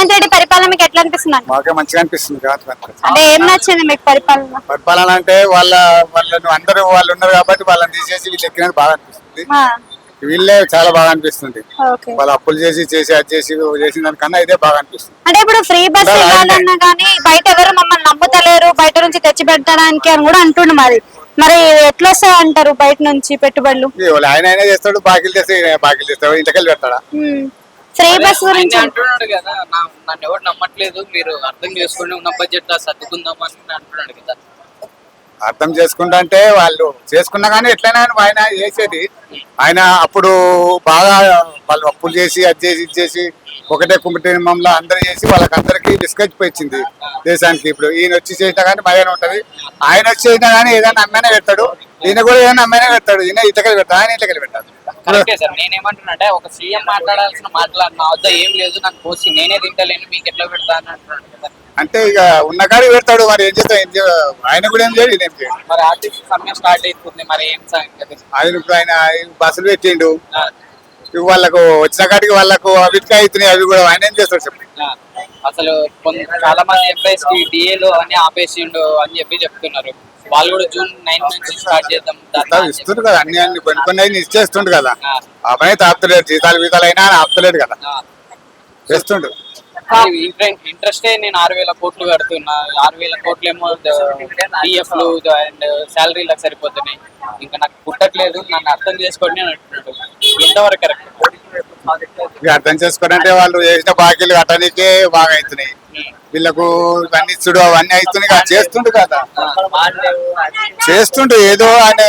రేవంత్ రెడ్డి పరిపాలన మీకు ఎట్లా అనిపిస్తుంది? మాకే మంచిగా అనిపిస్తుంది. అంటే ఏం నచ్చింది మీకు పరిపాలన? పరిపాలన అంటే వాళ్ళను అందరూ వాళ్ళు ఉన్నారు కాబట్టి వాళ్ళని తీసేసి వీళ్ళు ఎక్కినది బాగా అనిపిస్తుంది. వీళ్ళే చాలా బాగా అనిపిస్తుంది. వాళ్ళు అప్పులు చేసి అది చేసిన దానికన్నా ఇదే బాగా అనిపిస్తుంది. అంటే ఇప్పుడు ఫ్రీ బస్ ఇవ్వాలన్నా గానీ బయట ఎవరు మమ్మల్ని నమ్ముతలేరు, బయట నుంచి తెచ్చి పెట్టడానికి అని కూడా అంటుండు. మరి ఎట్లా వస్తాయి అంటారు బయట నుంచి పెట్టుబడులు? ఆయన చేస్తాడు, బాకీలు చేస్తాడు, ఇంతకెళ్ళి పెడతాడా? ఫ్రీ బస్ గురించి అంటున్నాడు కదా, నన్ను ఎవరు నమ్మట్లేదు, మీరు అర్థం చేసుకుని ఉన్న బడ్జెట్ సర్దుకుందాం అని అంటున్నాడు కదా. అర్థం చేసుకుంటా అంటే వాళ్ళు చేసుకున్నా కానీ ఎట్లయినా ఆయన చేసేది. ఆయన అప్పుడు బాగా వాళ్ళు అప్పులు చేసి అది చేసి ఒకటే కుటుంబంలో అందరూ చేసి వాళ్ళకందరికి డిస్కచ్చిపోయింది దేశానికి. ఇప్పుడు ఈయన వచ్చి చేసినా కానీ భయం ఉంటది. ఆయన వచ్చి చేసినా కానీ ఏదైనా అమ్మాయినే పెడతాడు, ఈయన కూడా ఏదైనా అమ్మాయినే పెడతాడు. ఈయన ఇతకలు పెడతాడు, ఆయన ఇతకలు పెట్టాడు. కరెక్టే సార్. నేనేమంటున్నా ఒక సీఎం మాట్లాడాల్సిన మాటలు నా వద్ద ఏం లేదు, నాకు పోసి నేనే తింటలేను, మీకు ఎట్లా పెడతా అని అంటున్నాడు కదా. అంటే ఇక ఉన్న కాడికి పెడతాడు. మరి ఏం చేస్తాడు? ఆయన కూడా ఏం చేయడు, ఈయన ఏం చేయడు. మరి ఆర్టీసీ సమ్మె స్టార్ట్ అవుతుంది, మరి ఏం సంగతి? ఆయన బస్సులు పెట్టిండు, వాళ్ళకు వచ్చిన కాడికి వాళ్ళకు అవిటిగా అవుతున్నాయి. అవి కూడా ఆయన ఏం చేస్తాడు చెప్పండి. అసలు చాలా మంది ఎంప్లాయీస్ కి డిఏలు అని ఆపేసిండు అని చెప్తున్నారు. వాళ్ళు కూడా జూన్ 9 నుంచి స్టార్ట్ చేద్దాం ఇస్తుండ్రు కదా, అన్ని కొన్ని ఇచ్చేస్తుండు కదా. ఆ పని అయితే ఆపుతలేడు, జీతాలు అయినా ఆపుతలేడు కదా, చేస్తుండు. ఇంట్రెస్టే నేను 6,000 కోట్లు కడుతున్నా. 6,000 కోట్లు ఏమో డిఎఫ్లు అండ్ శాలరీలకు సరిపోతున్నాయి. ఇంకా నాకు పుట్టట్లేదు, నన్ను అర్థం చేసుకోండి అని అంటున్నాడు. ఎంతవరకు కరెక్ట్? అర్థం చేసుకోవాలంటే వాళ్ళు చేసిన బాకీలు కట్టడానికే బాగా అవుతున్నాయి. వీళ్ళకు ఇవన్నీ ఇచ్చుడు అవన్నీ అవుతున్నాయి. చేస్తుండు కదా, చేస్తుండు. ఏదో ఆయన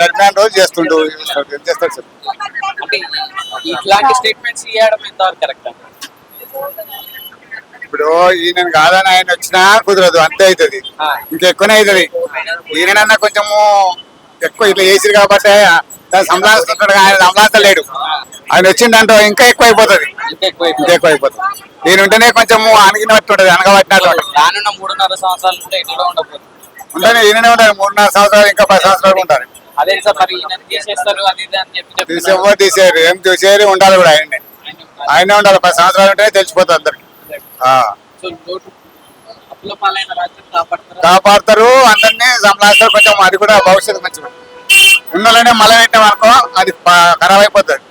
నడిపిన రోజు చేస్తుండు. ఏం చేస్తాడు చెప్పు. అంటే ఇట్లాంటి స్టేట్మెంట్స్ ఇవ్వడం ఎంతవరకు కరెక్ట్? ఇప్పుడు ఈయన కాదని ఆయన వచ్చినా కుదరదు, అంతే అవుతుంది. ఇంకెక్కువనే అవుతుంది. ఈయనన్నా కొంచెము ఎక్కువ ఇట్లా చేసిరు కాబట్టి సంలాస్తుంటాడు. ఆయన సంలాస్తలేడు. ఆయన వచ్చిందంటో ఇంకా ఎక్కువ అయిపోతుంది, ఇంకా ఎక్కువ అయిపోతుంది. ఈయన ఉంటేనే కొంచెము అణగినట్టు ఉంటది, అనగబట్టినట్టు రానున్న 3.5 సంవత్సరాలు ఉంటే ఎట్లా ఉండకపోతుంది. ఉంటాను. ఈయననే ఉంటారు 3.5 సంవత్సరాలు, ఇంకా 10 సంవత్సరాలు ఉంటారు. అదే సార్, మరి ఈయన తీసేస్తారు అది ఇది అని చెప్పి తీసేరు, ఏం తీసేరు. ఉండాలి కూడా ఆయనే ఉండాలి. 10 సంవత్సరాలు ఉంటేనే తెలిసిపోతుంది అందరికి. కాపాడతారు, అందరినీ సంలాస్తారు. కొంచెం అది కూడా భవిష్యత్తు మంచిగా ఉన్నోళ్ళనే మళ్ళీ పెట్టాం అనుకో, అది ఖరాబ్ అయిపోతుంది.